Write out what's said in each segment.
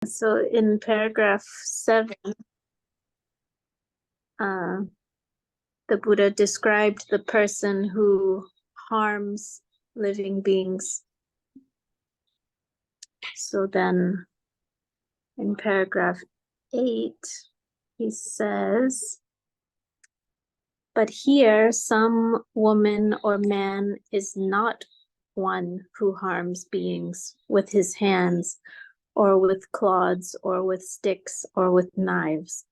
So in paragraph 7, the Buddha described the person who harms living beings. So then in paragraph 8, he says, but here some woman or man is not one who harms beings with his hands, or with clods, or with sticks, or with knives.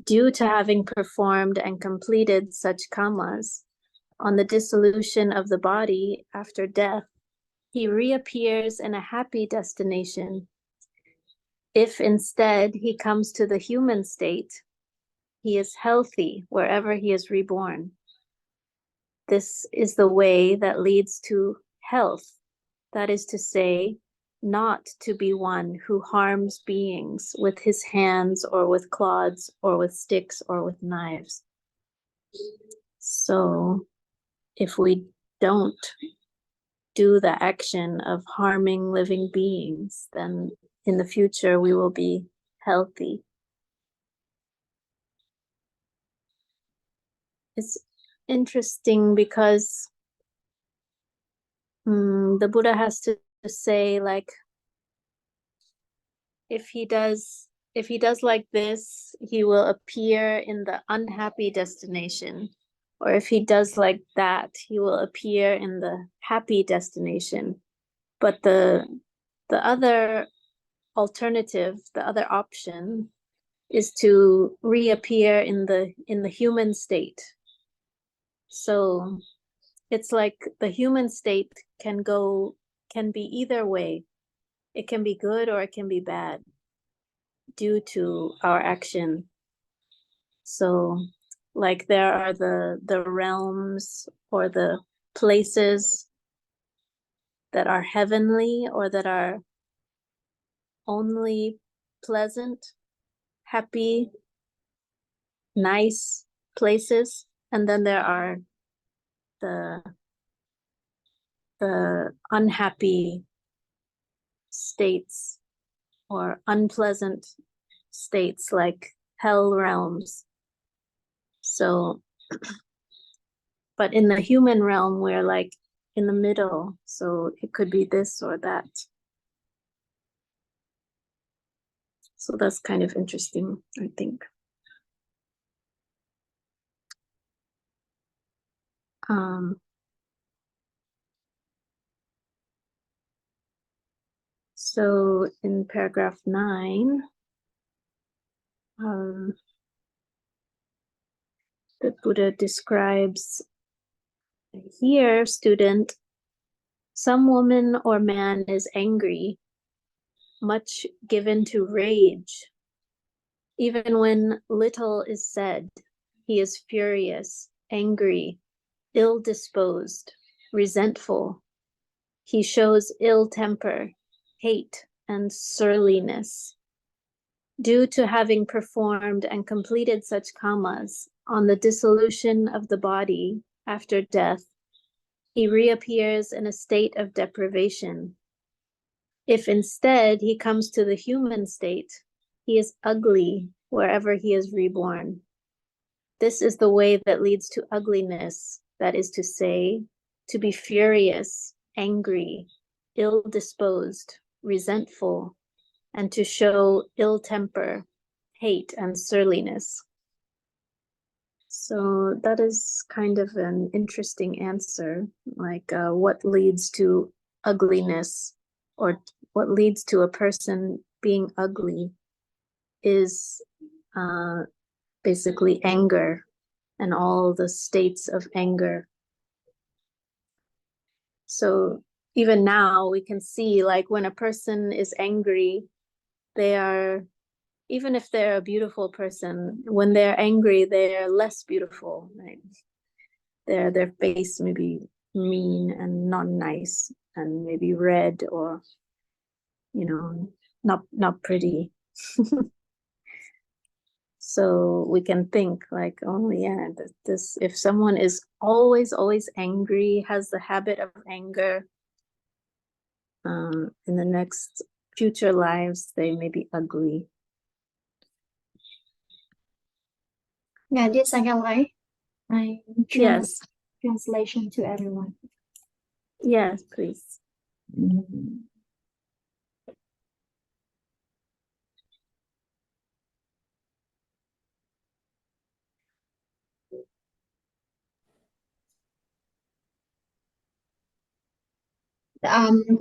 Due to having performed and completed such kammas, on the dissolution of the body after death, he reappears in a happy destination. If instead he comes to the human state, he is healthy wherever he is reborn. This is the way that leads to health, that is to say, not to be one who harms beings with his hands, or with clods, or with sticks, or with knives. So if we don't do the action of harming living beings, then in the future we will be healthy. It's interesting because the Buddha has to say, like, if he does like this, he will appear in the unhappy destination. Or if he does like that, he will appear in the happy destination. But the other alternative, the other option, is to reappear in the human state. So it's like the human state can be either way. It can be good or it can be bad due to our action. So like there are the realms or the places that are heavenly, or that are only pleasant, happy, nice places. And then there are the unhappy states or unpleasant states, like hell realms. So, but in the human realm, we're like in the middle. So it could be this or that. So that's kind of interesting, I think. So in paragraph 9, the Buddha describes, here, student, some woman or man is angry, much given to rage. Even when little is said, he is furious, angry, ill-disposed, resentful. He shows ill temper, hate, and surliness. Due to having performed and completed such kammas, on the dissolution of the body after death, he reappears in a state of deprivation. If instead he comes to the human state, he is ugly wherever he is reborn. This is the way that leads to ugliness, that is to say, to be furious, angry, ill-disposed, resentful, and to show ill temper, hate, and surliness. So that is kind of an interesting answer, like what leads to ugliness, or what leads to a person being ugly is basically anger and all the states of anger. So even now we can see, like, when a person is angry, they are, even if they're a beautiful person, when they're angry, they're less beautiful. Right? Their face may be mean and not nice, and maybe red, or not pretty. So we can think like, oh yeah, this if someone is always angry, has the habit of anger, in the next future lives, they may be ugly. Yeah, dear Sayalay, I Yes, translation to everyone. yes, please.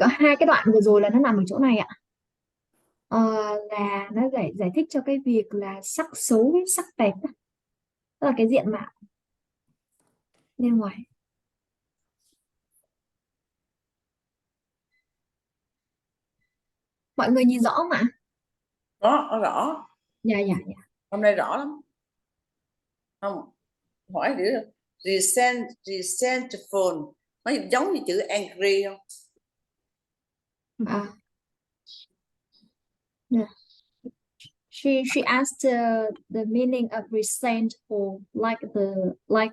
Có hai cái đoạn vừa rồi là nó nằm ở chỗ này ạ. Là nó giải thích cho cái việc là sắc xấu với sắc đẹp đó. Đó là cái diện mạo bên ngoài. Mọi người nhìn rõ không ạ? Nó rõ. Dạ. Hôm nay rõ lắm. Không, hỏi chữ resentful, nó giống như chữ angry không? Yeah. She asked the meaning of resentful, like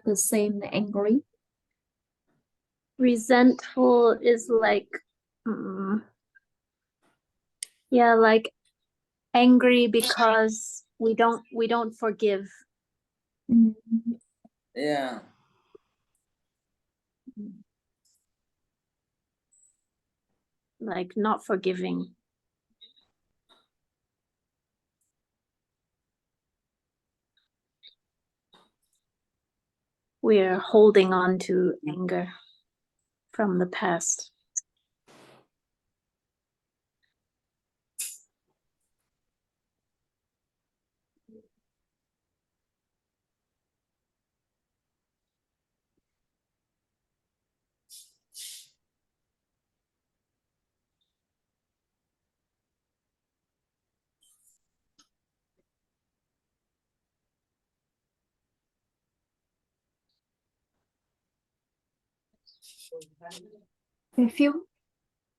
the same angry. Resentful is like, yeah, like angry because we don't forgive. Yeah. Like not forgiving. We're holding on to anger from the past.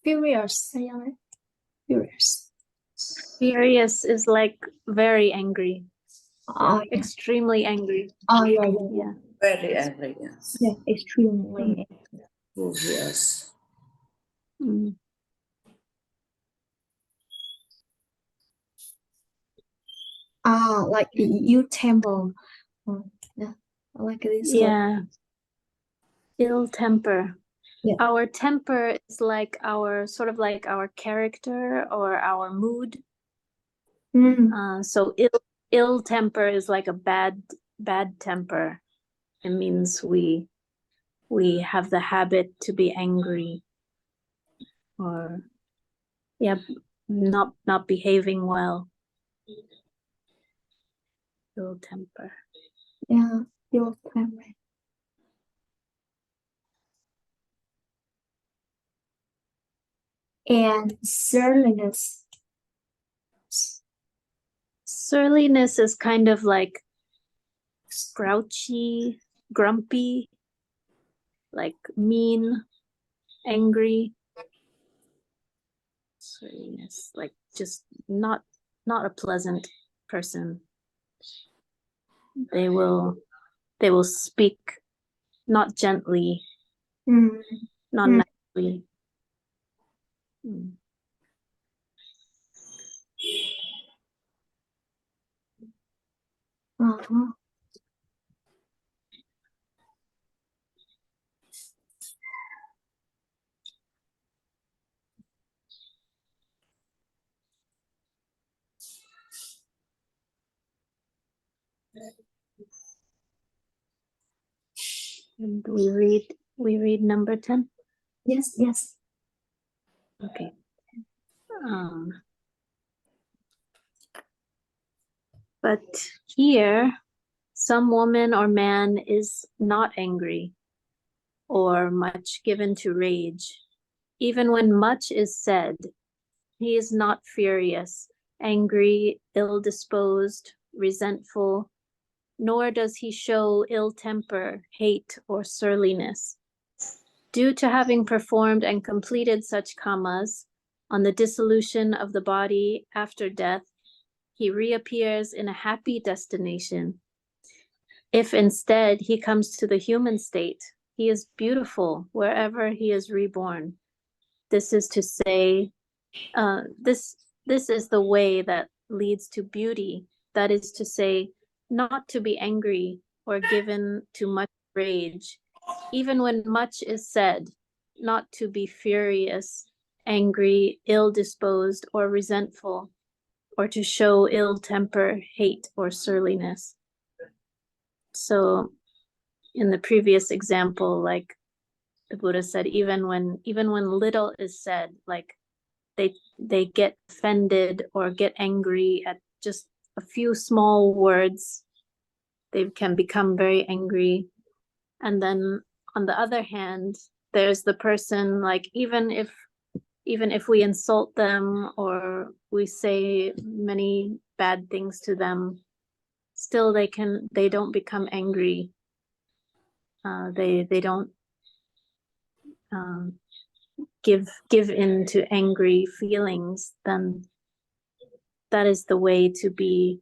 Furious. Furious is like very angry. Yeah. Extremely angry. Yeah. Very angry, yes. Yeah, extremely. Yes. Like you temper. Yeah, I like this. Yeah. Ill temper. Yeah. Our temper is like our sort of like our character or our mood. So ill temper is like a bad temper. It means we have the habit to be angry, or not behaving well. Ill temper. Yeah, ill temper. And surliness. Surliness is kind of like grouchy, grumpy, like mean, angry. Surliness, like just not a pleasant person. They will speak not gently, not nicely. And we read number 10. Yes. Okay. But here, some woman or man is not angry or much given to rage. Even when much is said, he is not furious, angry, ill-disposed, resentful, nor does he show ill temper, hate, or surliness. Due to having performed and completed such kammas, on the dissolution of the body after death, he reappears in a happy destination. If instead he comes to the human state, he is beautiful wherever he is reborn. This is to say, This is the way that leads to beauty. That is to say, not to be angry or given to much rage, even when much is said, not to be furious, angry, ill-disposed, or resentful, or to show ill temper, hate, or surliness. So in the previous example, like the Buddha said, even when little is said, like they get offended or get angry at just a few small words, they can become very angry. And then on the other hand, there's the person, like even if we insult them or we say many bad things to them, still they don't become angry. They don't give in to angry feelings. Then that is the way to be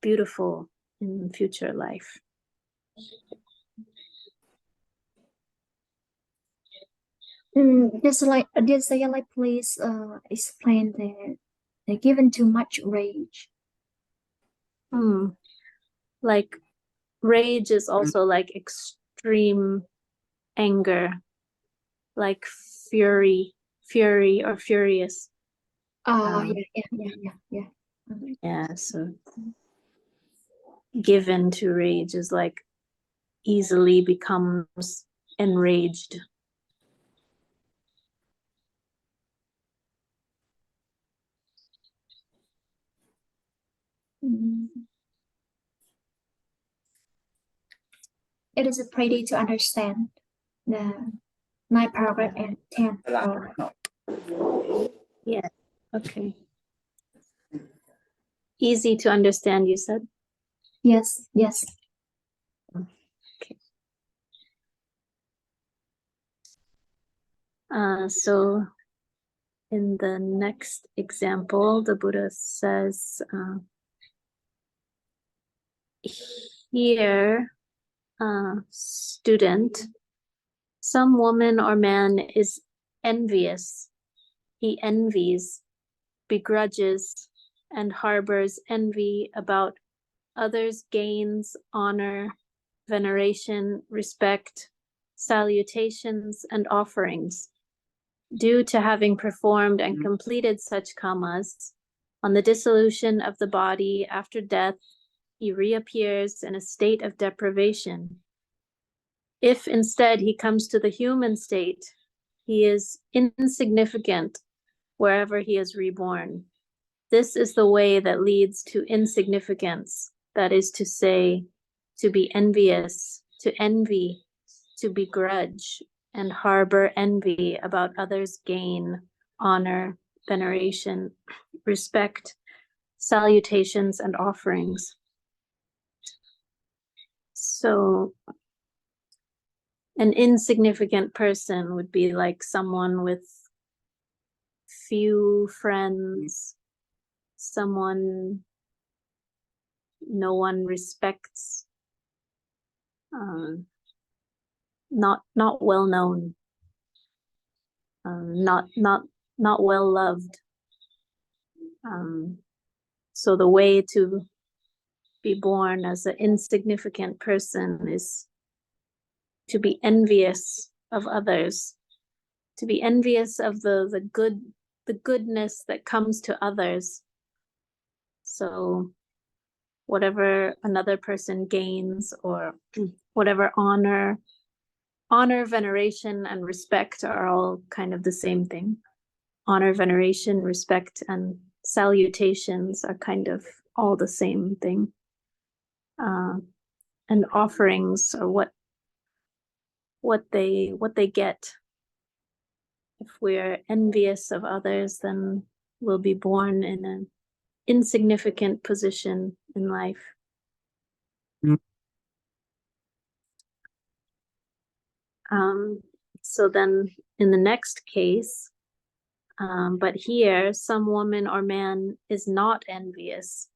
beautiful in future life. Just like Sayalay, please explain the given too much rage. Like rage is also like extreme anger, like fury or furious. Yeah, so given to rage is like easily becomes enraged. It is pretty to understand the 9th paragraph and 10th paragraph. Yeah, okay. Easy to understand, you said? Yes. Okay. So in the next example, the Buddha says, here, student, some woman or man is envious. He envies, begrudges, and harbors envy about others' gains, honor, veneration, respect, salutations, and offerings. Due to having performed and completed such kammas, on the dissolution of the body after death, he reappears in a state of deprivation. If instead he comes to the human state, he is insignificant wherever he is reborn. This is the way that leads to insignificance, that is to say, to be envious, to envy, to begrudge, and harbor envy about others' gain, honor, veneration, respect, salutations, and offerings. So an insignificant person would be like someone with few friends, someone no one respects, not well known, not well loved. So the way to be born as an insignificant person is to be envious of others, to be envious of the goodness that comes to others. So whatever another person gains, or whatever honor, veneration, and respect are all kind of the same thing. Honor, veneration, respect, and salutations are kind of all the same thing. And offerings are what they get. If we're envious of others, then we'll be born in an insignificant position in life. So then in the next case, but here some woman or man is not envious.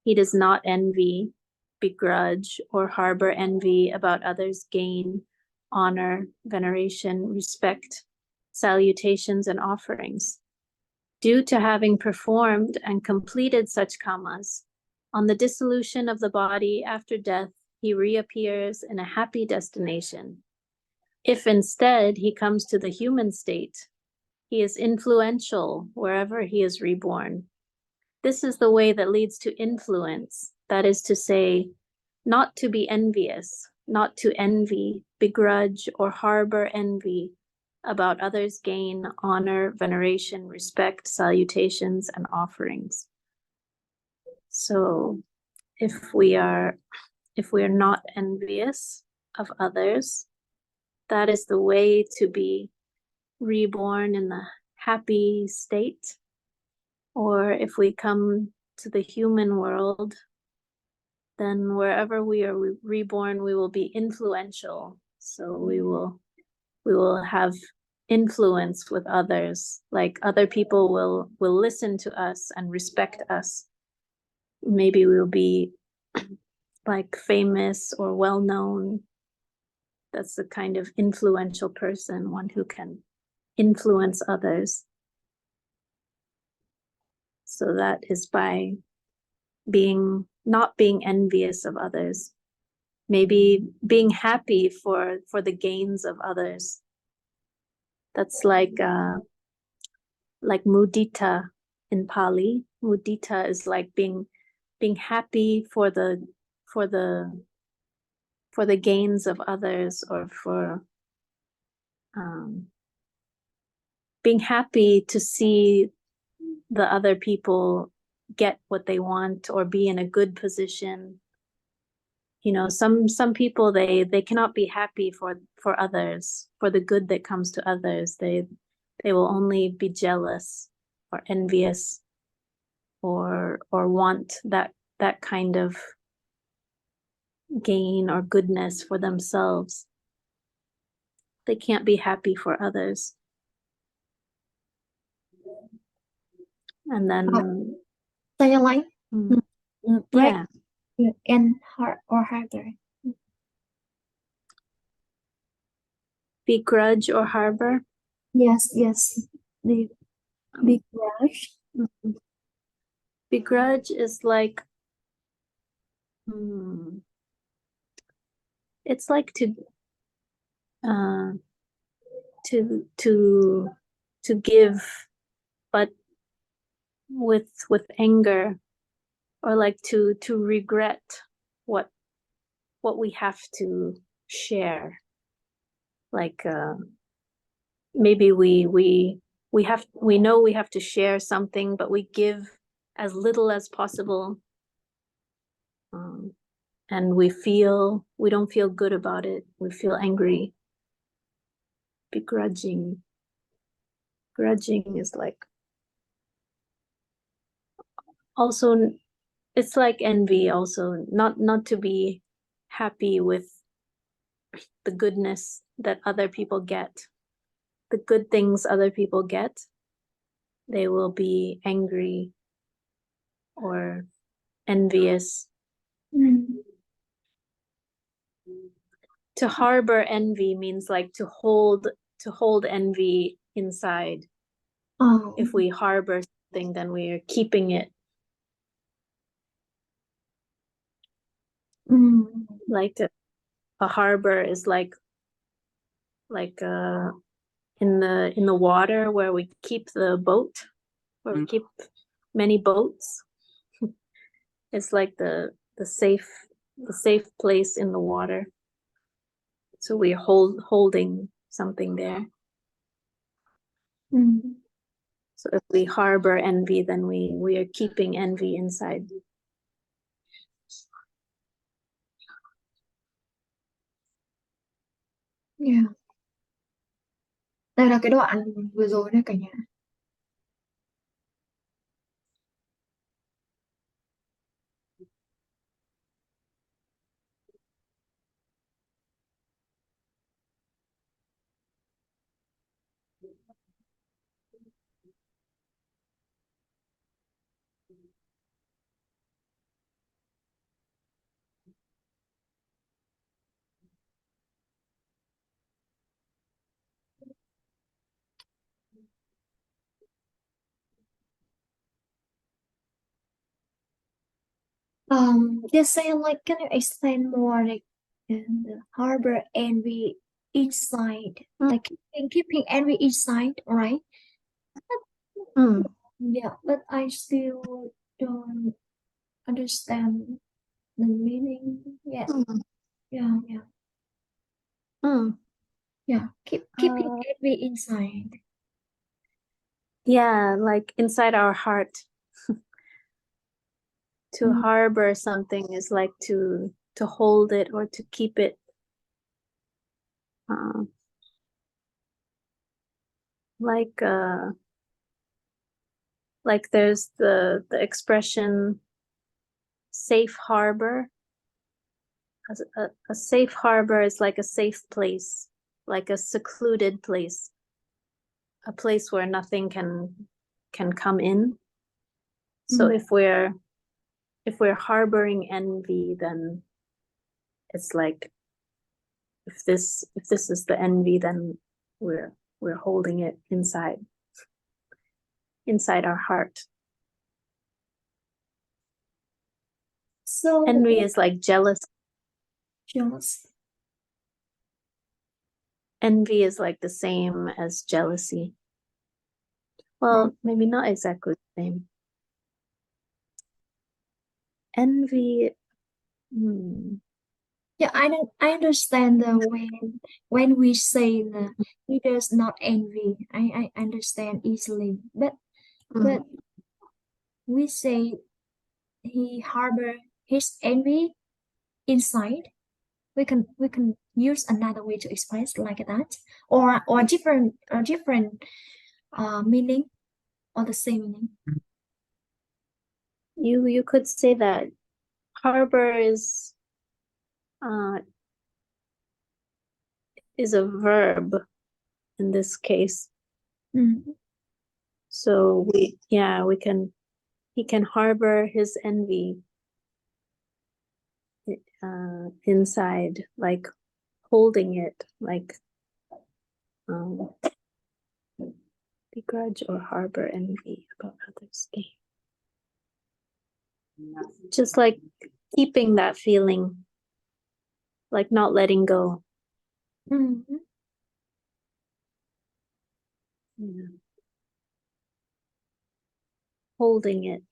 He does not envy, begrudge, or harbor envy about others' gain, honor, veneration, respect, salutations, and offerings. Due to having performed and completed such kammas, on the dissolution of the body after death, he reappears in a happy destination. If instead he comes to the human state, he is influential wherever he is reborn. This is the way that leads to influence, that is to say, not to be envious, not to envy, begrudge, or harbor envy about others' gain, honor, veneration, respect, salutations, and offerings. So if we are not envious of others, that is the way to be reborn in the happy state. Or if we come to the human world, then wherever we are reborn, we will be influential. So we will have influence with others. Like other people will listen to us and respect us. Maybe we'll be like famous or well known. That's the kind of influential person, one who can influence others. So that is by not being envious of others, maybe being happy for the gains of others. That's like mudita in Pali. Mudita is like being happy for the gains of others, or for being happy to see the other people get what they want or be in a good position. You know, some people, they cannot be happy for others, for the good that comes to others. They will only be jealous or envious or want that kind of gain or goodness for themselves. They can't be happy for others. And then Sayalay, yeah, and or harder. begrudge or harbor. Yes. The begrudge. Begrudge is like it's like to give, but with anger, or like to regret what we have to share. Like maybe we know we have to share something, but we give as little as possible, and we don't feel good about it. We feel angry. Begrudging is like also, it's like envy also, not to be happy with the goodness that other people get, the good things other people get. They will be angry or envious. To harbor envy means like to hold envy inside. If we harbor something, then we are keeping it. Like a harbor is like in the water where we keep the boat, where we keep many boats. It's like the safe place in the water. So we are holding something there. So if we harbor envy, then we are keeping envy inside. Yeah. Đây là cái đoạn vừa rồi đấy cả nhà. Just say like, can you explain more like the harbor envy inside, like keeping envy inside, right? Mm. Yeah, but I still don't understand the meaning yet. Mm. Yeah, Mm. keeping Uh, envy inside. Yeah, like inside our heart. To Mm. harbor something is like to hold it or to keep it. Uh, like there's the expression safe harbor. A safe harbor is like a safe place, like a secluded place, a place where nothing can come in. So Mm. if we're harboring envy, then it's like if this is the envy, then we're holding it inside our heart. So Envy is like jealous. jealous. Envy is like the same as jealousy. Well, maybe not exactly the same. Envy. Yeah, I understand the when we say the he does not envy. I understand easily, but we say he harbor his envy inside. We can use another way to express like that, or different meaning or the same meaning. You could say that harbor is a verb in this case. Mm. So he can harbor his envy inside, like holding it, like begrudge or harbor envy about others' gain. Just like keeping that feeling, like not letting go. Mm-hmm. Yeah. Holding it.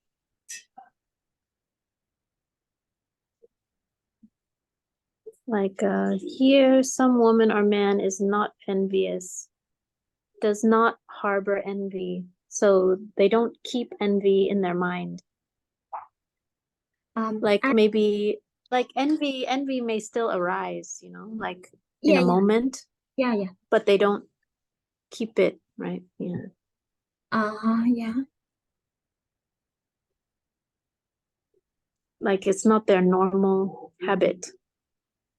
Like here, some woman or man is not envious, does not harbor envy. So they don't keep envy in their mind. Like maybe like envy may still arise, like in a moment. Yeah. But they don't keep it, right? Yeah. Yeah. Like it's not their normal habit.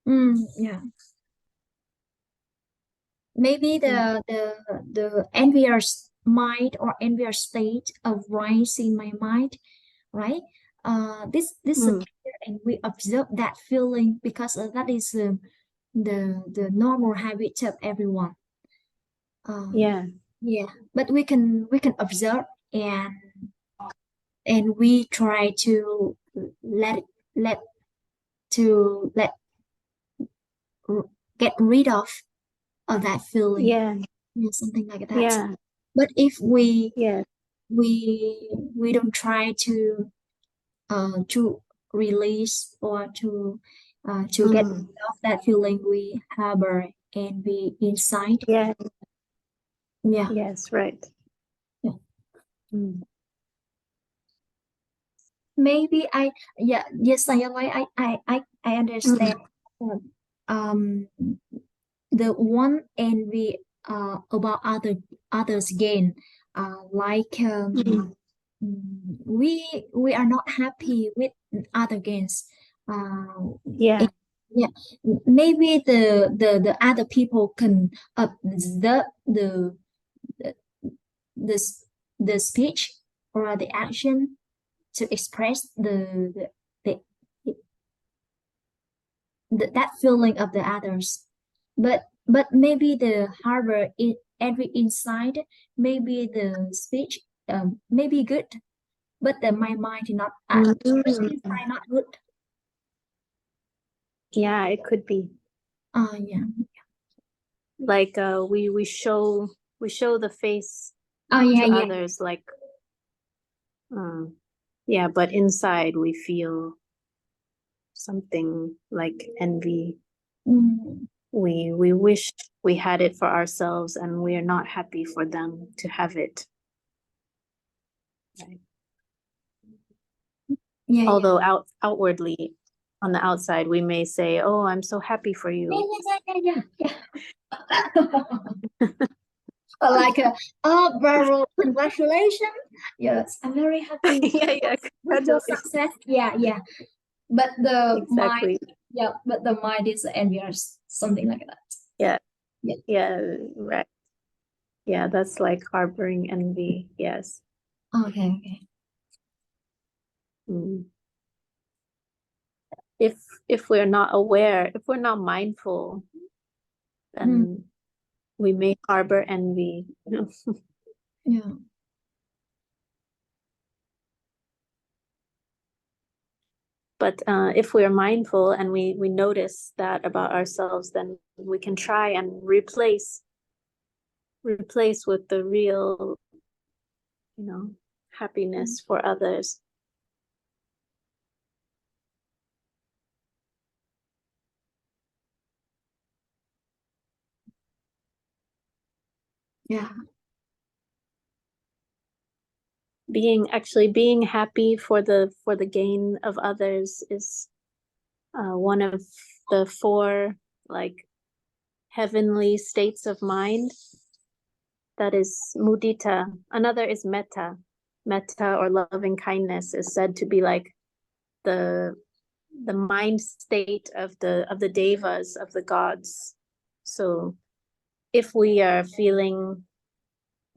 Yeah. Maybe the envious mind or envious state arise in my mind, right? This and we observe that feeling because that is the normal habit of everyone. Yeah. But we can observe and we try to let get rid of that feeling. Yeah. Something like that. Yeah. But if we Yeah. we don't try to release or to get rid of that feeling we harbor and be inside. Yeah. Yeah. Yes, right. Yeah. Maybe yes, Sayalay, I understand. The one envy about others gain, like we are not happy with other gains. Yeah. Yeah, maybe the other people can observe the the speech or the action to express the that feeling of the others, but maybe the harbor it every inside, maybe the speech maybe good, but my mind is not inside not good. Yeah, it could be. Yeah. Like we show the face Yeah, to yeah. others, like yeah, but inside we feel something like envy. We wish we had it for ourselves, and we are not happy for them to have it. Right. Yeah, Although outwardly, on the outside, we may say, "Oh, I'm so happy for you." yeah. Like bravo, congratulations. Yes, I'm very happy yeah, with your success. Yeah. But the exactly. mind, but the mind is envious, something like that. Yeah, right. Yeah, that's like harboring envy. Yes. Okay. If we're not aware, if we're not mindful, then we may harbor envy. Yeah. But if we're mindful and we notice that about ourselves, then we can try and replace with the real, happiness for others. Yeah. Being happy for the gain of others is one of the 4 like heavenly states of mind. That is mudita. Another is metta. Metta, or loving kindness, is said to be like the mind state of the devas, of the gods. So if we are feeling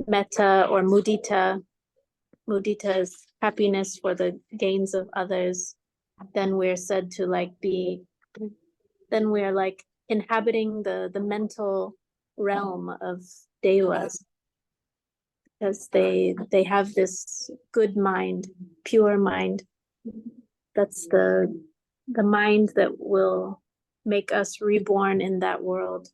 metta or mudita is happiness for the gains of others, then we're said to then we're like inhabiting the mental realm of devas, because they have this good mind, pure mind. That's the mind that will make us reborn in that world.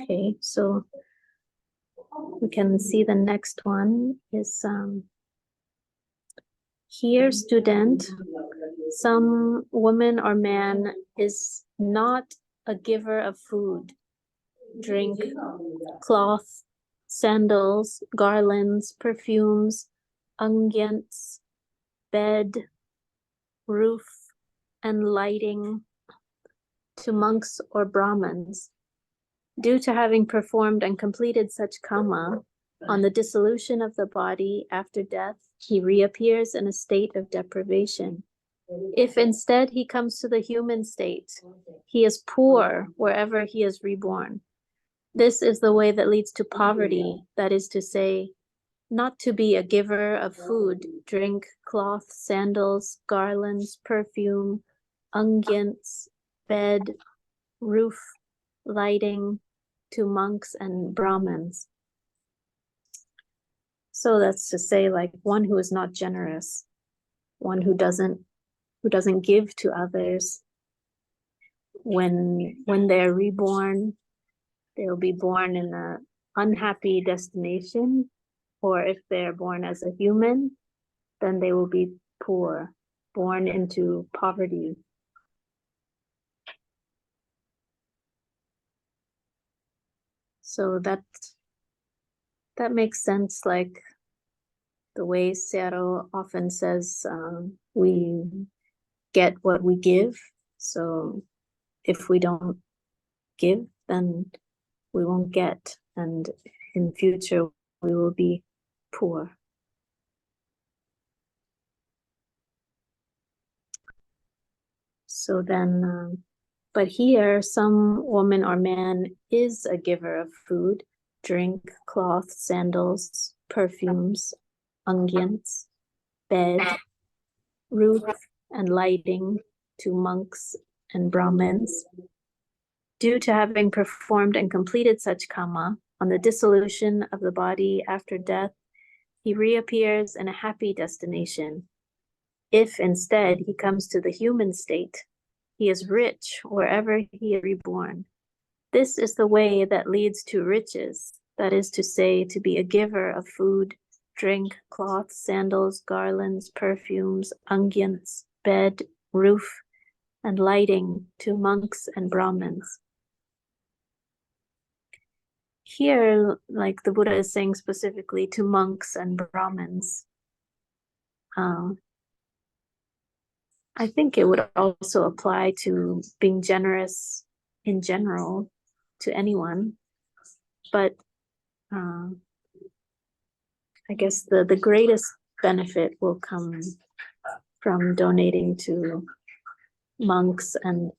Okay, so we can see the next one is here, student, some woman or man is not a giver of food, drink, cloth, sandals, garlands, perfumes, unguents, bed, roof, and lighting to monks or Brahmins. Due to having performed and completed such kamma, on the dissolution of the body after death, he reappears in a state of deprivation. If instead he comes to the human state, he is poor wherever he is reborn. This is the way that leads to poverty, that is to say, not to be a giver of food, drink, cloth, sandals, garlands, perfume, unguents, bed, roof, lighting, to monks and Brahmins. So that's to say, like, one who is not generous, one who doesn't give to others. When they're reborn, they'll be born in an unhappy destination, or if they're born as a human, then they will be poor, born into poverty. So that makes sense, like the way Sayalay often says, we get what we give. So if we don't give, then we won't get, and in future we will be poor. So then, but here, some woman or man is a giver of food, drink, cloth, sandals, perfumes, unguents, bed, roof, and lighting to monks and Brahmins. Due to having performed and completed such kamma, on the dissolution of the body after death, he reappears in a happy destination. If instead he comes to the human state, he is rich wherever he is reborn. This is the way that leads to riches, that is to say, to be a giver of food, drink, cloths, sandals, garlands, perfumes, unguents, bed, roof, and lighting to monks and Brahmins. Here, like the Buddha is saying specifically to monks and Brahmins. I think it would also apply to being generous in general to anyone, but I guess the greatest benefit will come from donating to monks and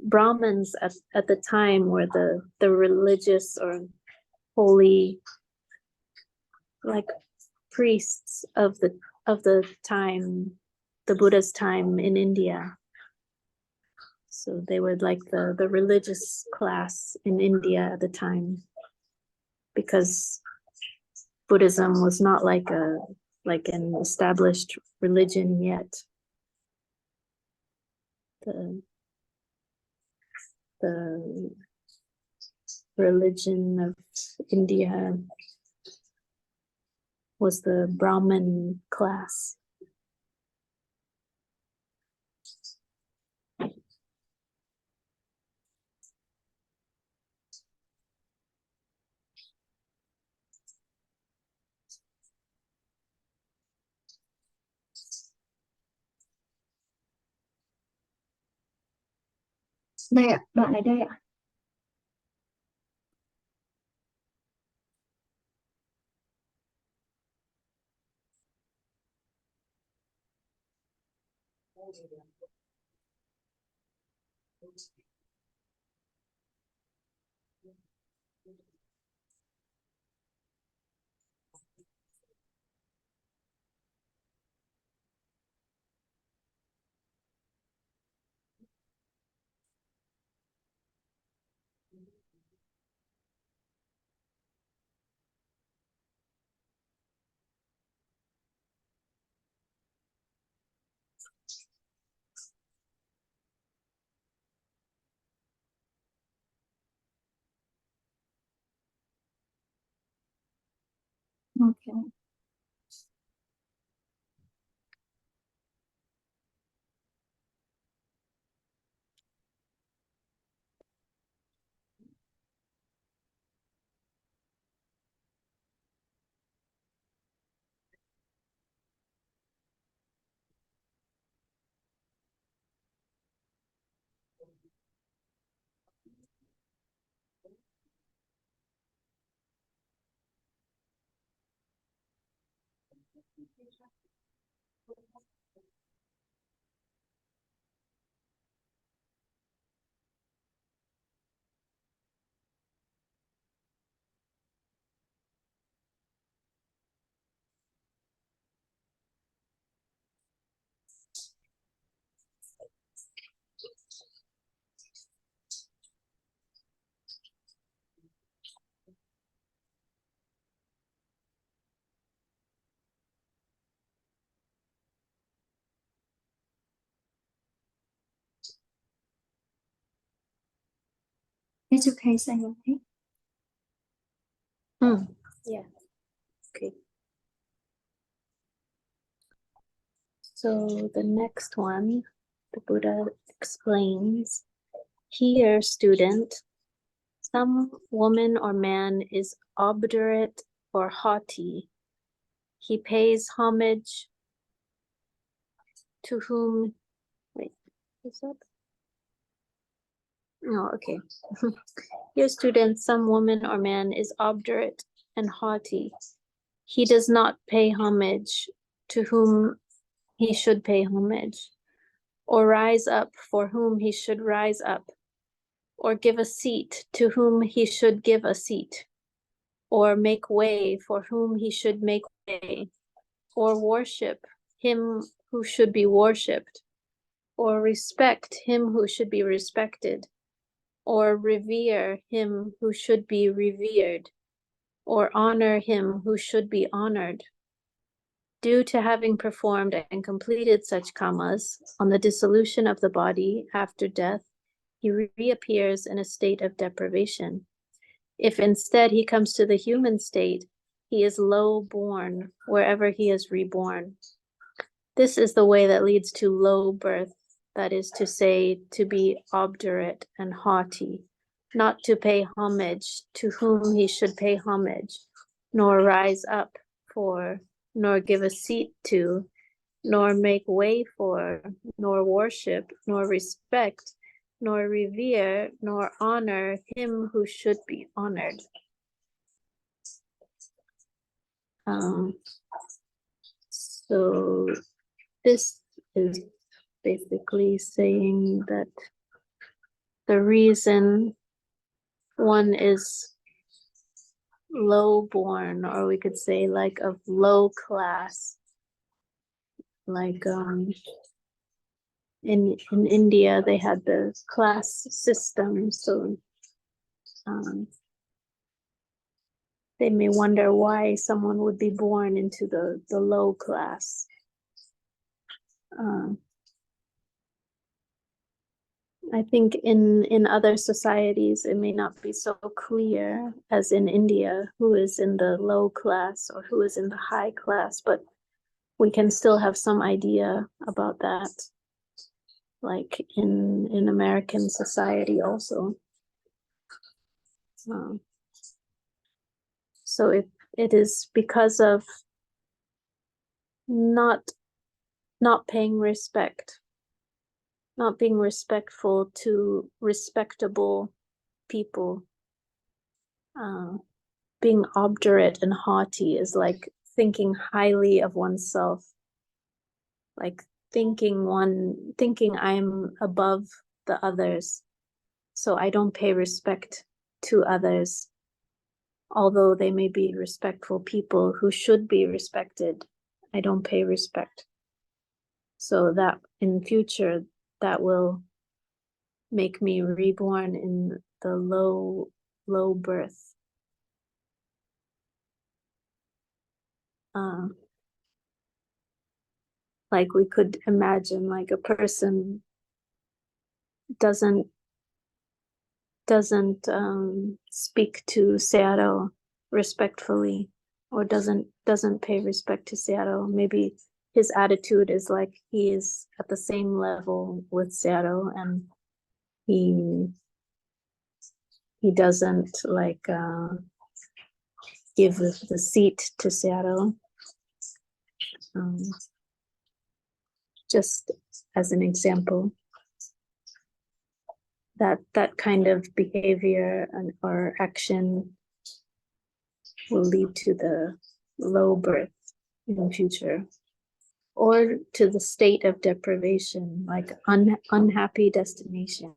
Brahmins at the time were the religious or holy, like priests of the time, the Buddha's time in India. So they were like the religious class in India at the time, because Buddhism was not like an established religion yet. The religion of India was the Brahmin class. Đây ạ, đoạn này đây ạ. Okay. It's okay, Sayalay. Yeah. Okay. So the next one, the Buddha explains, here, student, some woman or man is obdurate or haughty. He pays homage to whom, wait, is that? Oh, okay. Here, student, some woman or man is obdurate and haughty. He does not pay homage to whom he should pay homage, or rise up for whom he should rise up, or give a seat to whom he should give a seat, or make way for whom he should make way, or worship him who should be worshipped, or respect him who should be respected, or revere him who should be revered, or honor him who should be honored. Due to having performed and completed such kammas, on the dissolution of the body after death, he reappears in a state of deprivation. If instead he comes to the human state, he is low born wherever he is reborn. This is the way that leads to low birth, that is to say, to be obdurate and haughty, not to pay homage to whom he should pay homage, nor rise up for, nor give a seat to, nor make way for, nor worship, nor respect, nor revere, nor honor him who should be honored. So this is basically saying that the reason one is low born, or we could say like of low class, like in India they had the class system, so they may wonder why someone would be born into the low class. I think in other societies it may not be so clear as in India who is in the low class or who is in the high class, but we can still have some idea about that, like in American society also. So it is because of not paying respect, not being respectful to respectable people. Being obdurate and haughty is like thinking highly of oneself, like thinking I'm above the others, so I don't pay respect to others, although they may be respectful people who should be respected. I don't pay respect. So that in future, that will make me reborn in the low birth. Like we could imagine, like a person doesn't speak to Sayalay respectfully, or doesn't pay respect to Sayalay. Maybe his attitude is like he is at the same level with Sayalay, and he doesn't like give the seat to Sayalay. Just as an example, that kind of behavior or action will lead to the low birth in the future, or to the state of deprivation, like unhappy destination.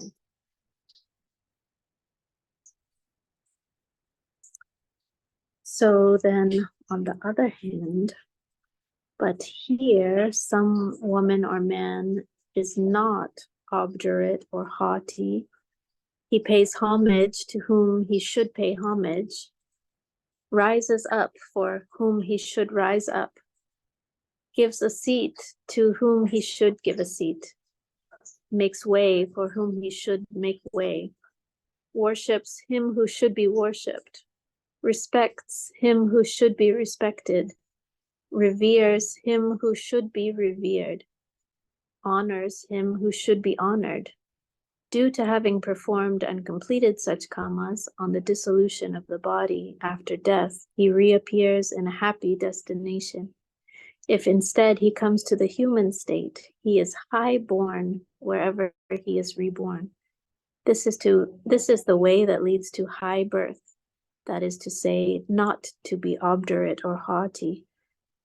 So then on the other hand, but here some woman or man is not obdurate or haughty. He pays homage to whom he should pay homage, rises up for whom he should rise up, gives a seat to whom he should give a seat, makes way for whom he should make way, worships him who should be worshipped, respects him who should be respected, reveres him who should be revered, honors him who should be honored. Due to having performed and completed such kammas, on the dissolution of the body after death, he reappears in a happy destination. If instead he comes to the human state, he is high-born wherever he is reborn. This is the way that leads to high birth, that is to say, not to be obdurate or haughty,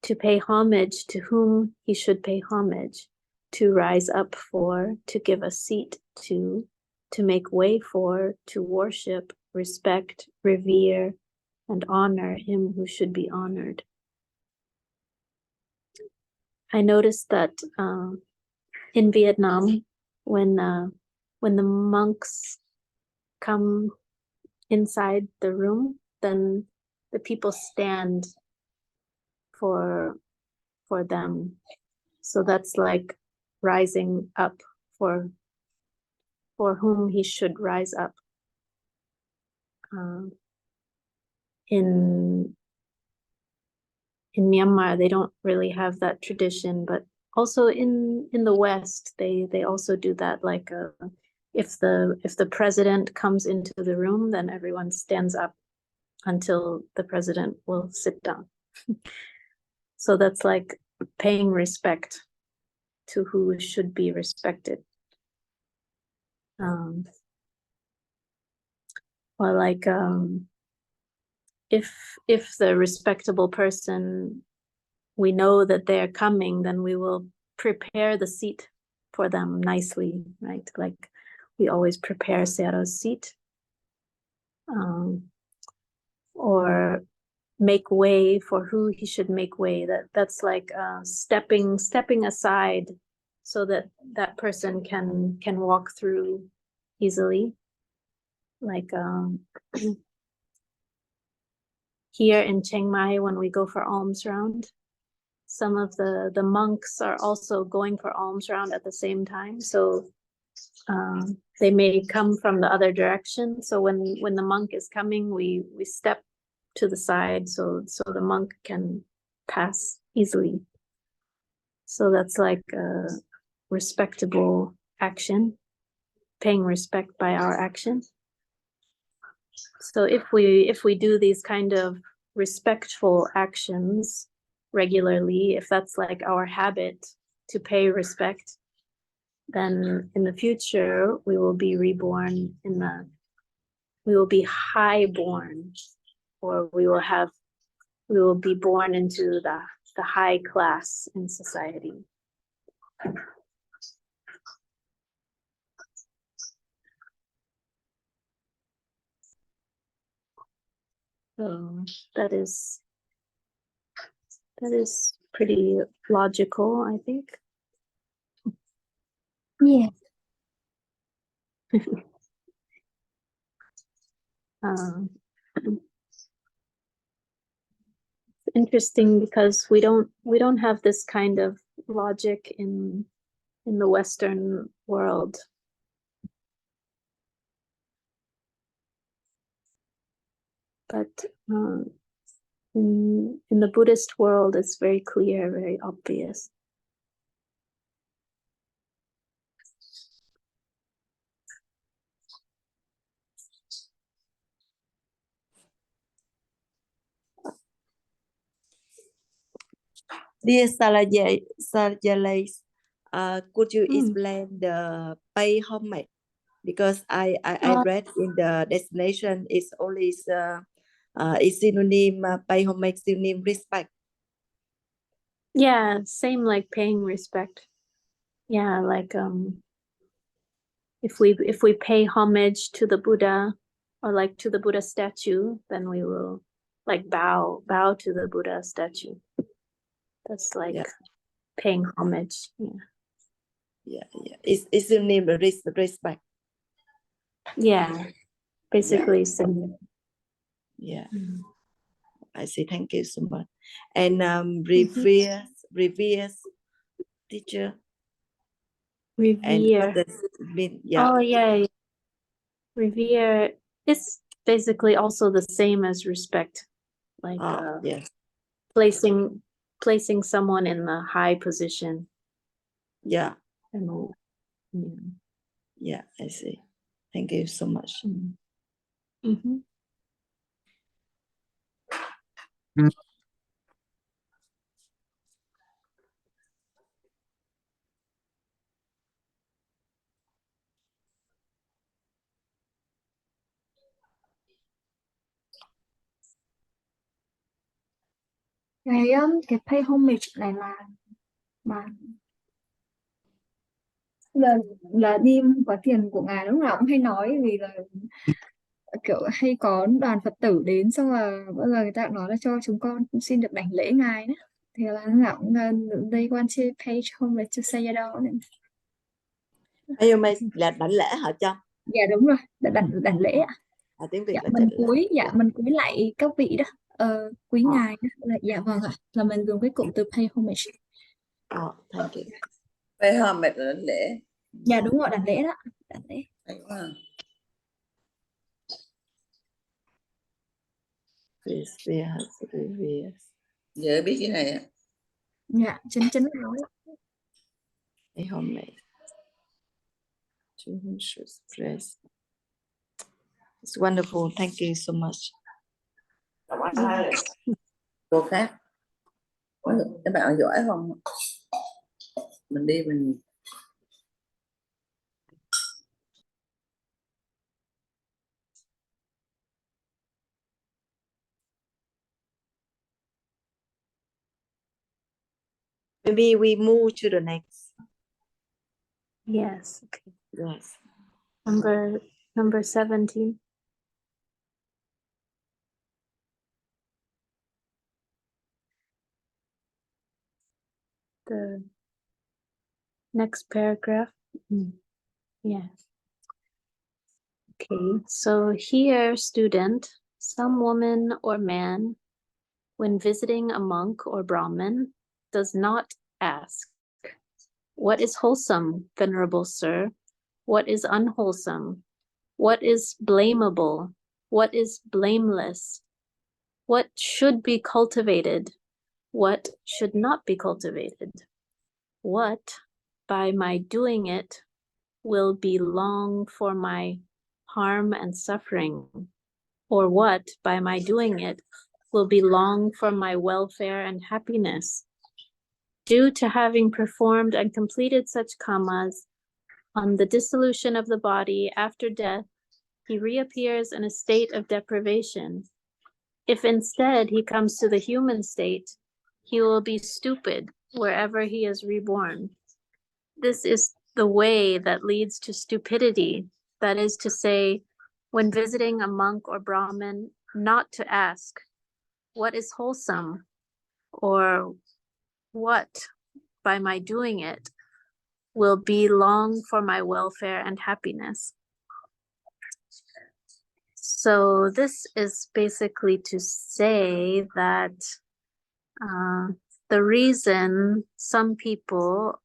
to pay homage to whom he should pay homage, to rise up for, to give a seat to make way for, to worship, respect, revere, and honor him who should be honored. I noticed that in Vietnam, when the monks come inside the room, then the people stand for them. So that's like rising up for whom he should rise up. In Myanmar, they don't really have that tradition, but also in the West, they also do that. Like if the president comes into the room, then everyone stands up until the president will sit down. So that's like paying respect to who should be respected. Or like if the respectable person, we know that they're coming, then we will prepare the seat for them nicely, right? Like we always prepare Sero's seat, or make way for who he should make way. That's like stepping aside so that that person can walk through easily. Like here in Chiang Mai, when we go for alms round, some of the monks are also going for alms round at the same time. So they may come from the other direction. So when the monk is coming, we step to the side so the monk can pass easily. So that's like a respectable action, paying respect by our action. So if we do these kind of respectful actions regularly, if that's like our habit to pay respect, then in the future we will be reborn we will be highborn, or we will be born into the high class in society. So that is pretty logical, I think. Yeah. Interesting because we don't have this kind of logic in the Western world. But in the Buddhist world, it's very clear, very obvious. Dear Sayalay, could you explain the pay homage? Because I read in the destination it's only is synonym pay homage, synonym respect. Yeah, same like paying respect. Yeah, like if we pay homage to the Buddha, or like to the Buddha statue, then we will like bow to the Buddha statue. That's like paying homage. Yeah. It's synonym respect. Yeah, basically similar. Yeah. I say thank you so much. And revere teacher. Revere. And what does it mean? Yeah. Oh yeah. Revere is basically also the same as respect, like placing someone in a high position. Yeah. And, yeah, I see. Thank you so much. Mm-hmm. Cái pay homage này mà là đi có tiền của ngài, lúc nào cũng hay nói, vì là kiểu hay có đoàn Phật tử đến, xong là bao giờ người ta cũng nói là cho chúng con cũng xin được đảnh lễ ngài đấy, thì là lúc nào cũng đây quan chia pay homage cho Sayadaw này. Ayomay là đảnh lễ hả Trâm? Dạ đúng rồi, đảnh lễ ạ. Tiếng Việt Dạ là mình trịnh lễ. cúi, dạ mình cúi lại các vị đó, quý ngài đó. Dạ vâng ạ, là mình dùng cái cụm từ pay homage. Thank you. Pay homage là đảnh lễ. Dạ đúng rồi, đảnh lễ đó, đảnh lễ. Hay quá. Giờ biết cái này á. Dạ chính nói. Pay homage. It's wonderful. Thank you so much. Cô khác. Các bạn giỏi không? Mình đi mình Maybe we move to the next. Yes. Okay. Yes. Number 17. The next paragraph. Yes. Okay, so here, student, some woman or man, when visiting a monk or Brahmin, does not ask, "What is wholesome, venerable sir? What is unwholesome? What is blamable? What is blameless? What should be cultivated? What should not be cultivated? What, by my doing it, will belong for my harm and suffering? Or what, by my doing it, will belong for my welfare and happiness? Due to having performed and completed such kammas, on the dissolution of the body after death, he reappears in a state of deprivation. If instead he comes to the human state, he will be stupid wherever he is reborn. This is the way that leads to stupidity, that is to say, when visiting a monk or Brahmin, not to ask, "What is wholesome?" or "What, by my doing it, will belong for my welfare and happiness?" So this is basically to say that the reason some people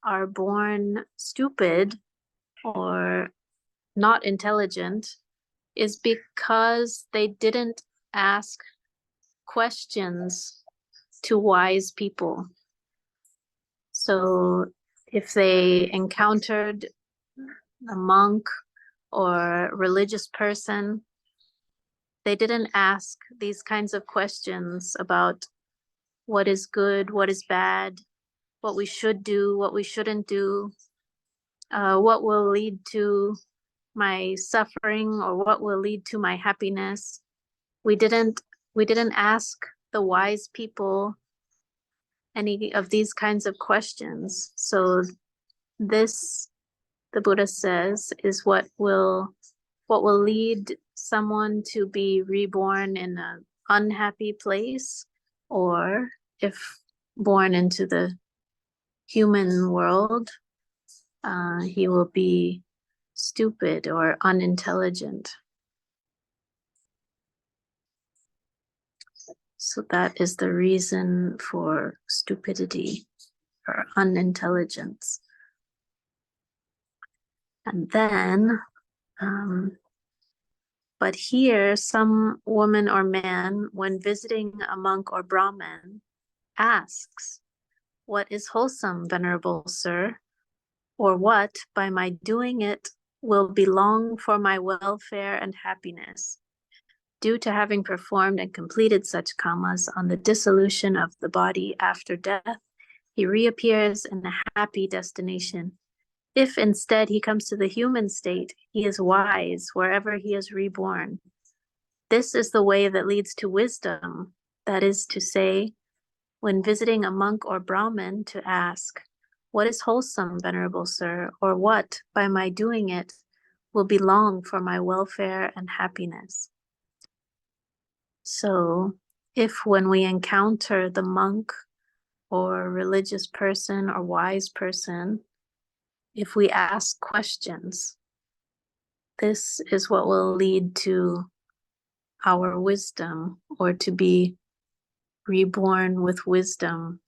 are born stupid or not intelligent is because they didn't ask questions to wise people. So if they encountered a monk or religious person, they didn't ask these kinds of questions about what is good, what is bad, what we should do, what we shouldn't do, what will lead to my suffering or what will lead to my happiness. We didn't ask the wise people any of these kinds of questions. So this, the Buddha says, is what will lead someone to be reborn in an unhappy place, or if born into the human world, he will be stupid or unintelligent. So that is the reason for stupidity or unintelligence. And then, but here, some woman or man, when visiting a monk or Brahmin, asks, "What is wholesome, venerable sir? Or what, by my doing it, will belong for my welfare and happiness?" Due to having performed and completed such kammas on the dissolution of the body after death, he reappears in a happy destination. If instead he comes to the human state, he is wise wherever he is reborn. This is the way that leads to wisdom, that is to say, when visiting a monk or Brahmin, to ask, "What is wholesome, venerable sir, or what, by my doing it, will belong for my welfare and happiness?" So if when we encounter the monk or religious person or wise person, if we ask questions, this is what will lead to our wisdom, or to be reborn with wisdom,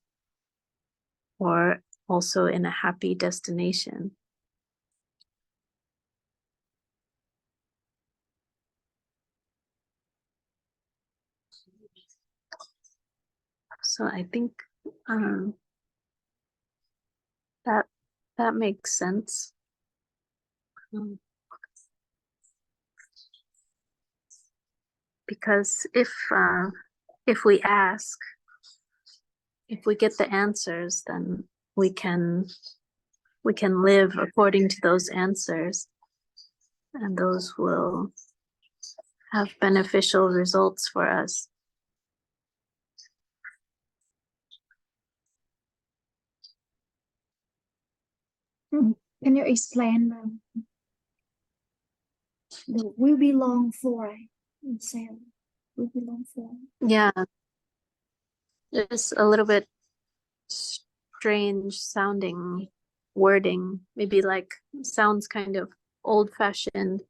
or also in a happy destination. So I think that makes sense. Because if we ask, if we get the answers, then we can live according to those answers, and those will have beneficial results for us. Can you explain the "we belong for" in Sayalay? We belong for. Yeah, it's a little bit strange sounding wording, maybe like sounds kind of old-fashioned.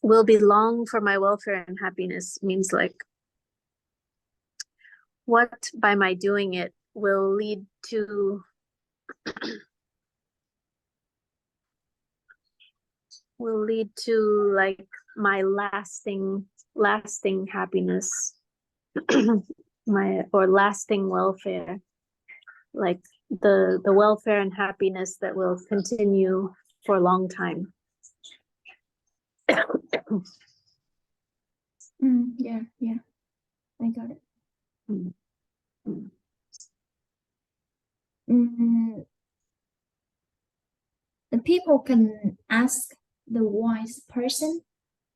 Will belong for my welfare and happiness means like, what by my doing it will lead to like my lasting happiness, or lasting welfare, like the welfare and happiness that will continue for a long time. Yeah, I got it. The people can ask the wise person,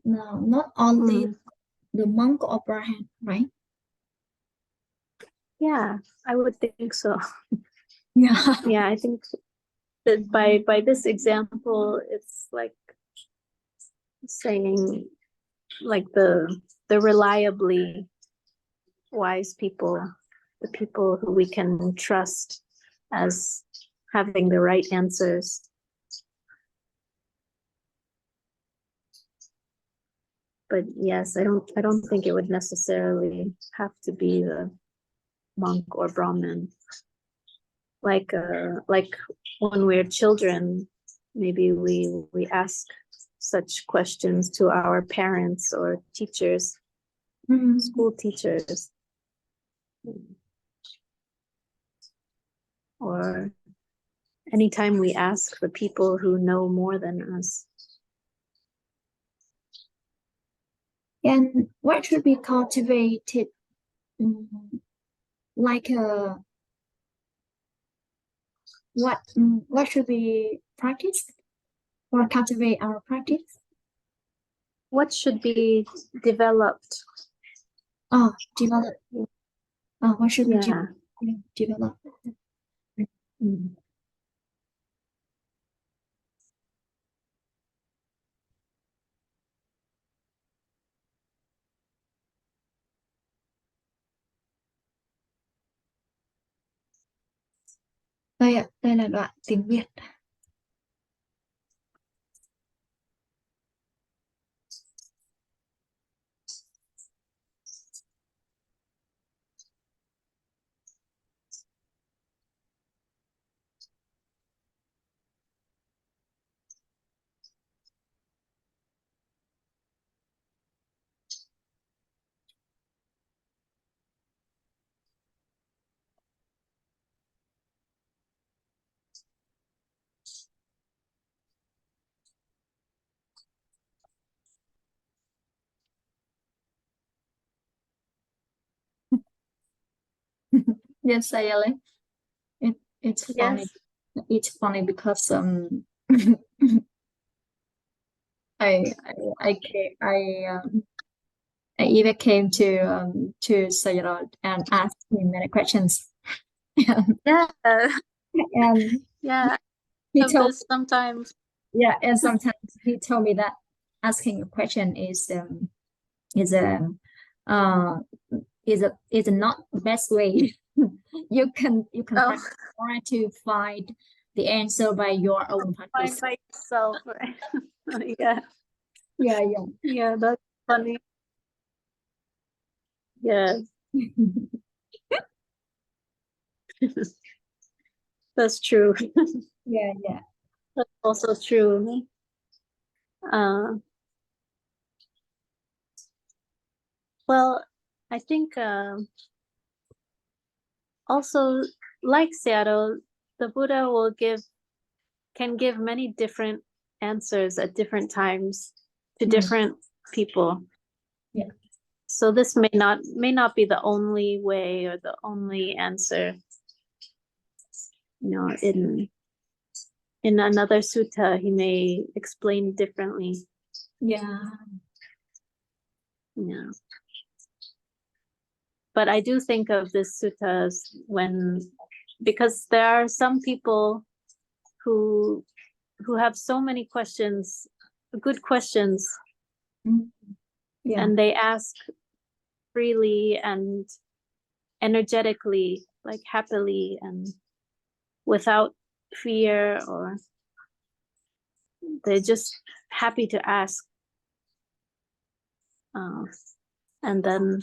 no, not only the monk or Brahmin, right? Yeah, I would think so. Yeah. Yeah, I think that by this example, it's like saying like the reliably wise people, the people who we can trust as having the right answers. But yes, I don't think it would necessarily have to be the monk or Brahmin. Like when we're children, maybe we ask such questions to our parents or teachers, school teachers, or anytime we ask the people who know more than us. And what should be cultivated, like what should be practiced or cultivate our practice? What should be developed? Develop. What should be developed? Đây là đoạn tiếng Việt. Yes, Sayalay. It's funny. Yes. It's funny because I even came to Sayalay and asked him many questions. Yeah. And Yeah. he told sometimes. Yeah, and sometimes he told me that asking a question is not the best way. You can Oh, try to find the answer by your own find practice. by yourself, right? Yeah, Yeah, yeah. yeah, that's funny. Yeah, that's true. Yeah, yeah. That's also true. Well, I think also like Seattle, the Buddha can give many different answers at different times to different people. Yeah. So this may not be the only way or the only answer. You know, in another sutta, he may explain differently. Yeah. Yeah. But I do think of this suttas because there are some people who have so many questions, good questions, Yeah. and they ask freely and energetically, like happily and without fear, or they're just happy to ask. And then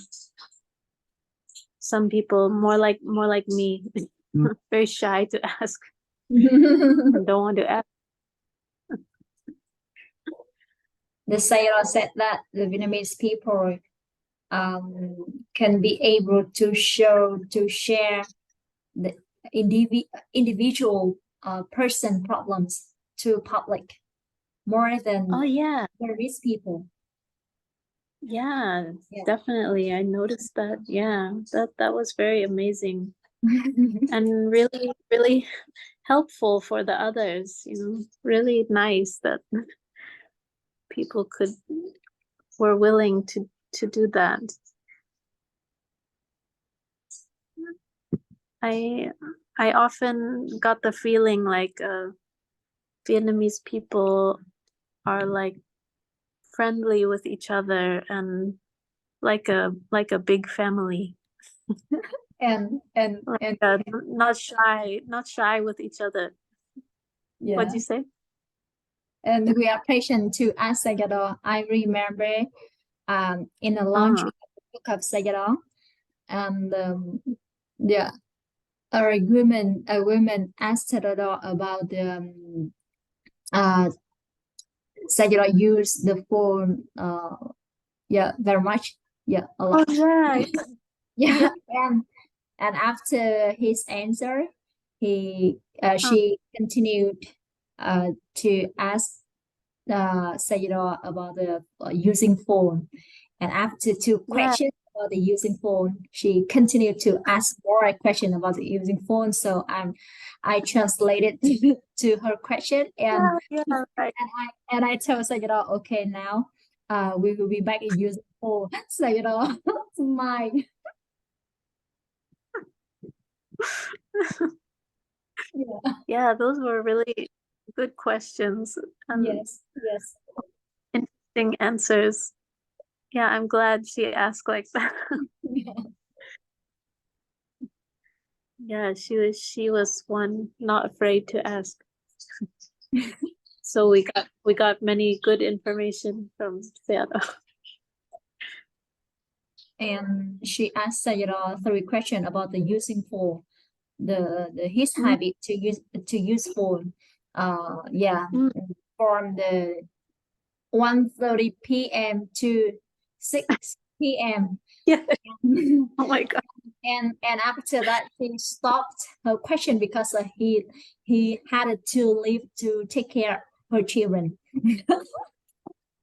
some people more like me, very shy to ask and don't want to ask. The Sayalay said that the Vietnamese people can be able to share the individual person problems to public more than Oh yeah, Vietnamese people. yeah, Yeah. definitely. I noticed that. Yeah, that was very amazing and really, really helpful for the others. You know, really nice that people were willing to do that. I often got the feeling like Vietnamese people are like friendly with each other and like a big family. and Like not shy with each other. yeah. What'd you say? And we are patient to ask Sayadaw. I remember in the launch of the book of Sayadaw, and yeah, a woman asked Sayadaw about the Sayadaw use the phone yeah, very much, yeah, a lot. Oh yeah. Yeah. And after his answer, she continued to ask Sayadaw about the using phone, and after two questions about the using phone, she continued to ask more questions about the using phone. So I translated to her question, and Right. and I told Sayadaw, okay, now we will be back in using phone. Sayadaw, mine. Yeah. Yeah, those were really good questions and Yes. interesting answers. Yeah, I'm glad she asked like that. Yeah, she was one not afraid to ask. So we got many good information from Sayadaw. And she asked Sayadaw 3 questions about the using phone, his habit to use phone. From the 1:30 p.m. to 6 p.m. Yeah. Oh my God. And after that, he stopped her question because he had to leave to take care of her children.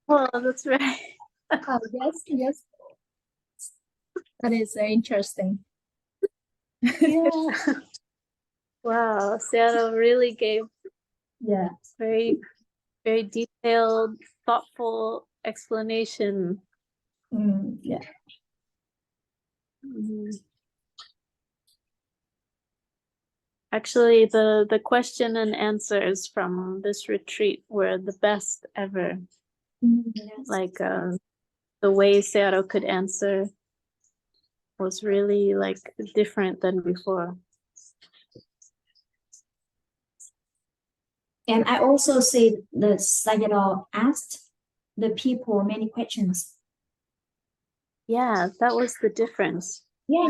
Oh, that's right. Oh, yes. That is interesting. Yeah. Wow, Sayadaw really gave very, very detailed, thoughtful explanation. Yeah. Actually, the question and answers from this retreat were the best ever. Yes. Like the way Sayadaw could answer was really like different than before. And I also see the Sayalay asked the people many questions. Yeah, that was the difference. Yeah.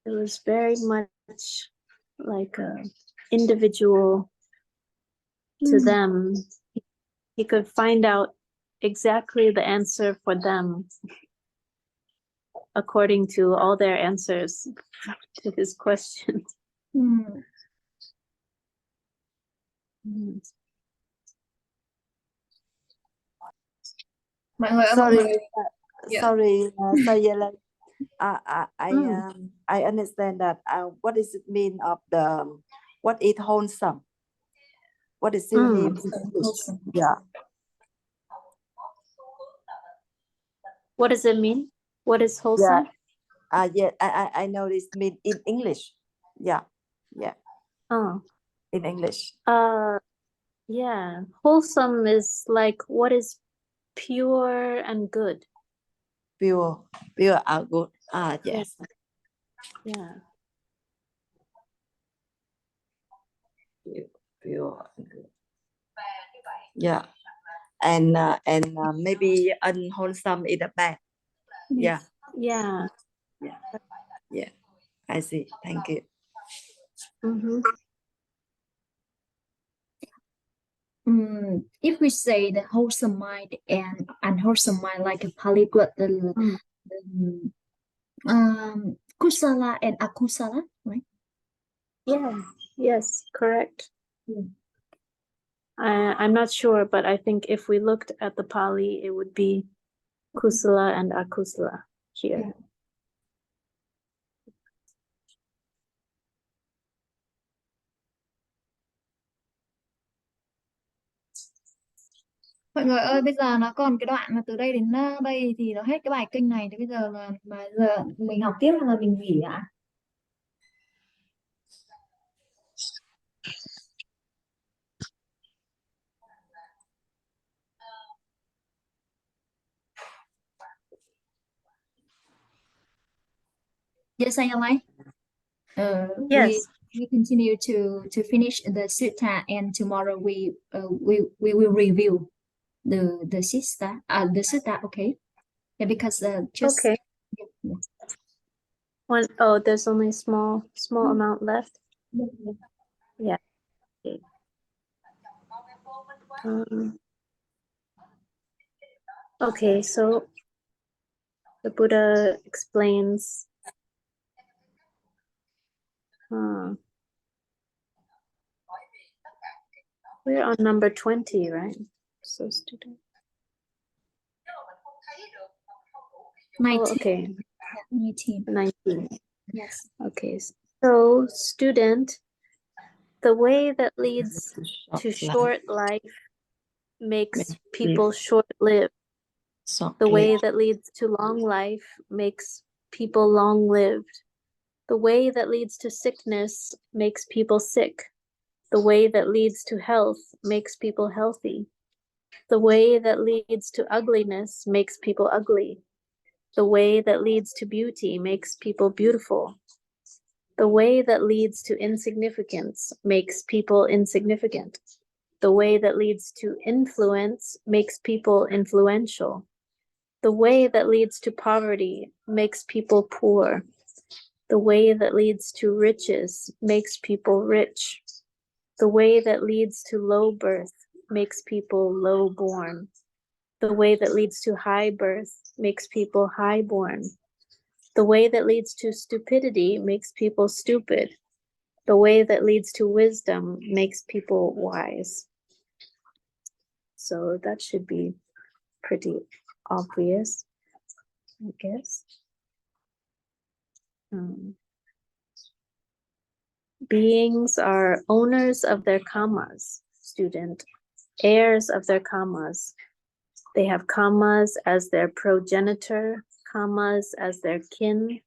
It was very much like a individual to them. He could find out exactly the answer for them according to all their answers to his questions. Mọi người ơi, Sorry, Yeah. sorry, Sayalay. I understand that. What does it mean of the what is wholesome? What is synonym? Wholesome. Yeah. What does it mean? What is wholesome? Yeah. I know this mean in English. Yeah. Oh. In English. Yeah. Wholesome is like what is pure and good. Pure are good. Yes. Yeah. Pure and good. Yeah. And maybe unwholesome is a bad. Yeah. Yeah. I see. Thank you. If we say the wholesome mind and unwholesome mind, like a polyglot, kusala and akusala, right? Yeah. Yes, correct. I'm not sure, but I think if we looked at the Pali, it would be kusala and akusala here. Mọi người ơi, bây giờ nó còn cái đoạn mà từ đây đến đây thì nó hết cái bài kinh này, thì bây giờ mà giờ mình học tiếp hay là mình nghỉ ạ? Yes, Sayalay. Yes. We continue to finish the sutta, and tomorrow we will review the sutta. Okay. Yeah, because just Okay. Oh, there's only small amount left. Yeah. Okay. Okay, so the Buddha explains. We're on number 20, right? So student. 19. Oh, okay. 19. 19. Yes. Okay. So student, the way that leads to short life makes people short-lived. The way that leads to long life makes people long-lived. The way that leads to sickness makes people sick. The way that leads to health makes people healthy. The way that leads to ugliness makes people ugly. The way that leads to beauty makes people beautiful. The way that leads to insignificance makes people insignificant. The way that leads to influence makes people influential. The way that leads to poverty makes people poor. The way that leads to riches makes people rich. The way that leads to low birth makes people low born. The way that leads to high birth makes people high born. The way that leads to stupidity makes people stupid. The way that leads to wisdom makes people wise. So that should be pretty obvious, I guess. Beings are owners of their kammas, student, heirs of their kammas. They have kammas as their progenitor, kammas as their kin.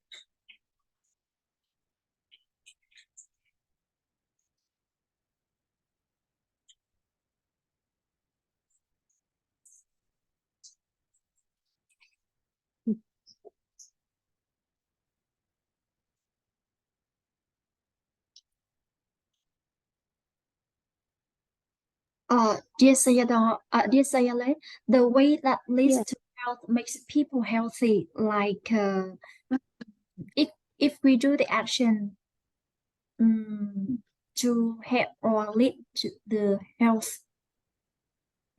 Dear Sayalay, the way that leads Yeah. to health makes people healthy. Like if we do the action to help or lead to the health,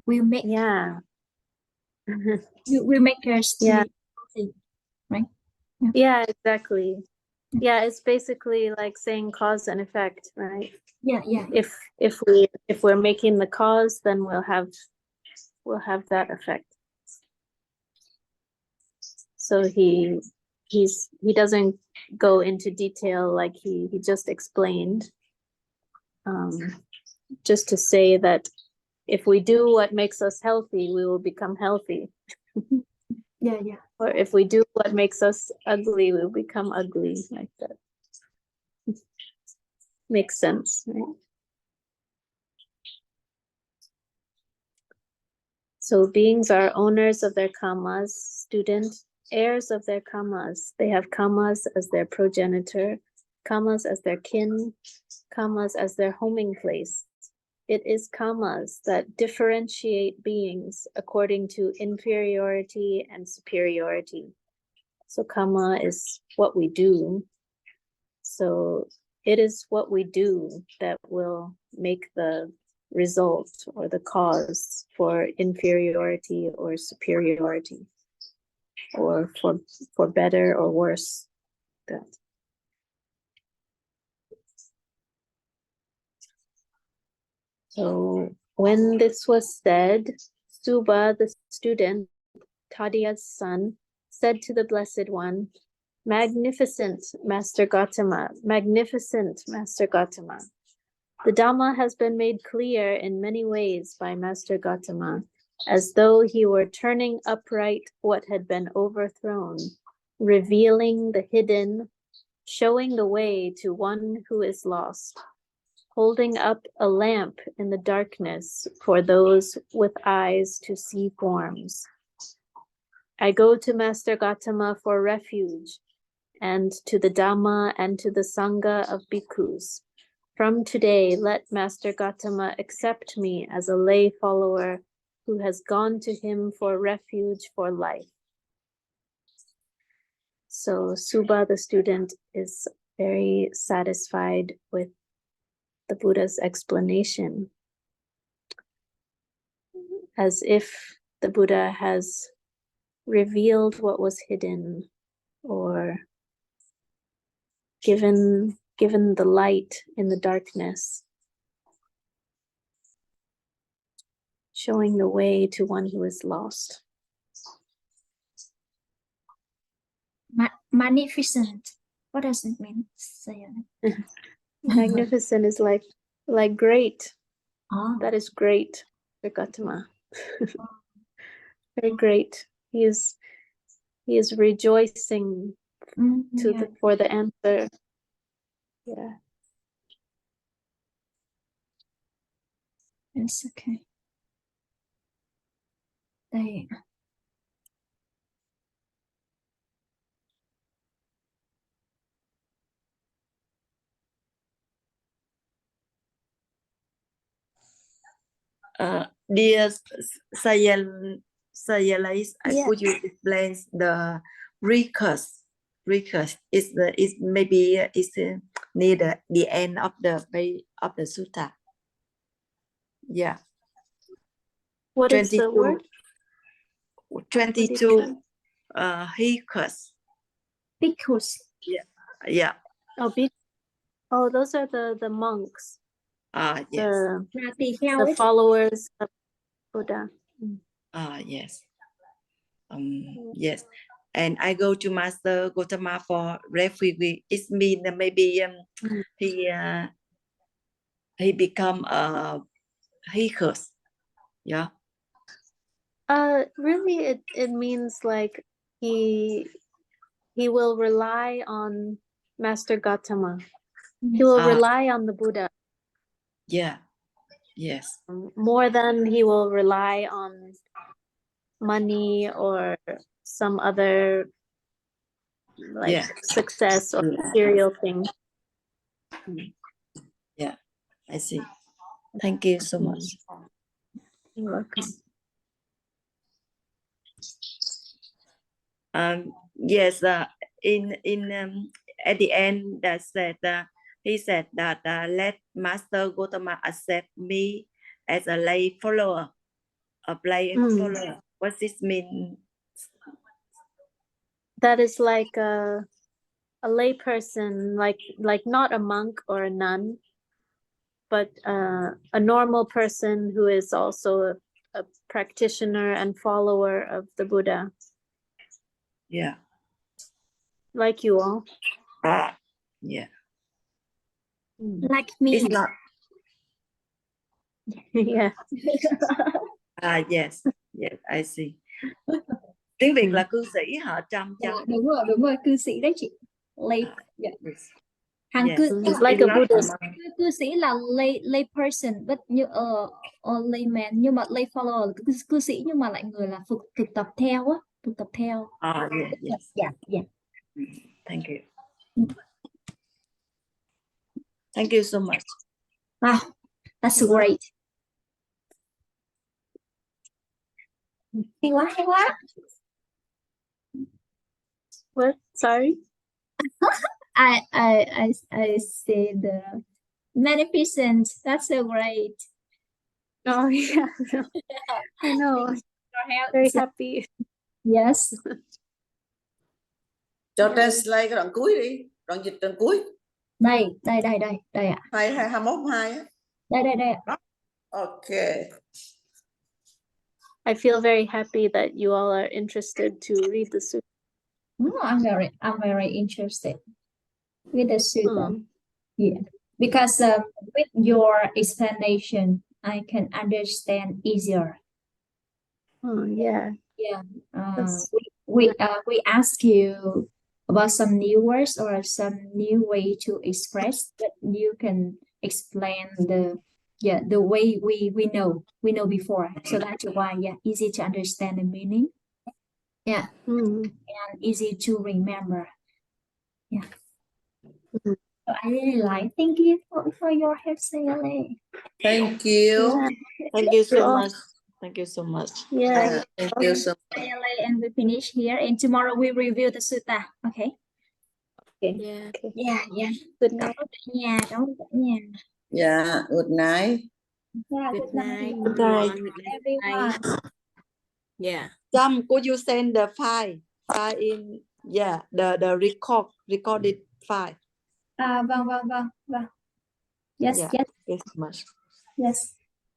will make Yeah. will make us Yeah. healthy, right? Yeah, exactly. Yeah, it's basically like saying cause and effect, right? Yeah. If we're making the cause, then we'll have that effect. So he doesn't go into detail, like he just explained, just to say that if we do what makes us healthy, we will become healthy. Yeah. Or if we do what makes us ugly, we'll become ugly, like that. Makes sense, right? So beings are owners of their kammas, student, heirs of their kammas. They have kammas as their progenitor, kammas as their kin, kammas as their homing place. It is kammas that differentiate beings according to inferiority and superiority. So kamma is what we do. So it is what we do that will make the result or the cause for inferiority or superiority, or for better or worse. That. So when this was said, Suba, the student, Tadia's son, said to the Blessed One, "Magnificent Master Gautama, magnificent Master Gautama. The Dhamma has been made clear in many ways by Master Gautama, as though he were turning upright what had been overthrown, revealing the hidden, showing the way to one who is lost, holding up a lamp in the darkness for those with eyes to see forms. I go to Master Gautama for refuge, and to the Dhamma and to the Sangha of bhikkhus. From today, let Master Gautama accept me as a lay follower who has gone to him for refuge for life." So Suba, the student, is very satisfied with the Buddha's explanation, as if the Buddha has revealed what was hidden, or given the light in the darkness, showing the way to one who is lost. Magnificent. What does it mean? Magnificent is like great. Oh. That is great, Gautama. Very great. He is rejoicing for the answer. Yeah. It's okay. Đây. Dear Sayalay, Yeah. could you explain the recurse? Recurse is maybe it's near the end of the sutta. Yeah. What is the word? 22 recurse. Bhikkhus. Yeah. Oh, those are the monks. Yes. The followers of Buddha. Yes. Yes. And I go to Master Gautama for refuge. It means maybe he become a recurse. Yeah. Really, it means like he will rely on Master Gautama. He will rely on the Buddha. Yeah. Yes. More than he will rely on money or some other success or material thing. Yeah, I see. Thank you so much. You're welcome. Yes, in at the end that said he said that let Master Gautama accept me as a lay follower, follower. What this mean? That is like a lay person, like not a monk or a nun, but a normal person who is also a practitioner and follower of the Buddha, Yeah. like you all. Yeah. Like me. It's not. Yeah. Yes. Yes, I see. Tiếng Việt là cư sĩ hả? Chăm. Dạ, đúng rồi, cư sĩ đấy chị. Lay, dạ. Yes. Hàng Yes. cư It's like It's a not Buddhist. cư sĩ là lay person, but như layman, nhưng mà lay follower cư sĩ nhưng mà lại người là thực tập theo á, thực tập theo. Yes. Dạ, dạ. Thank you. Thank you so much. Wow, that's great. Hay quá, hay quá. What? Sorry? I said magnificent. That's so great. Oh, yeah. I know. Very happy. Yes. Cho translate cái đoạn cuối đi, đoạn dịch đoạn cuối. Đây ạ. 21/2 á. Đây ạ. Okay. I feel very happy that you all are interested to read the Sutta. I'm very interested with the Sutta. Yeah, because with your explanation, I can understand easier. Oh, yeah. Yeah. We ask you about some new words or some new way to express, but you can explain the way we know before. So that's why easy to understand the meaning. Yeah. And easy to remember. Yeah. So I really like. Thank you for your help, Sayalay. Thank you. Yeah. Thank you so You're much. Thank you so much. Yeah. Thank you so much. Sayalay, and we finish here. And tomorrow we review the Sutta. Okay. Yeah. Okay. Yeah. Good night. Yeah. Yeah, good night. Yeah. Good night. Good night. everyone. Yeah. Chăm, could you send the file in the recorded file? Vâng. Yes. Yeah. Yes. Yes, so much. Yes.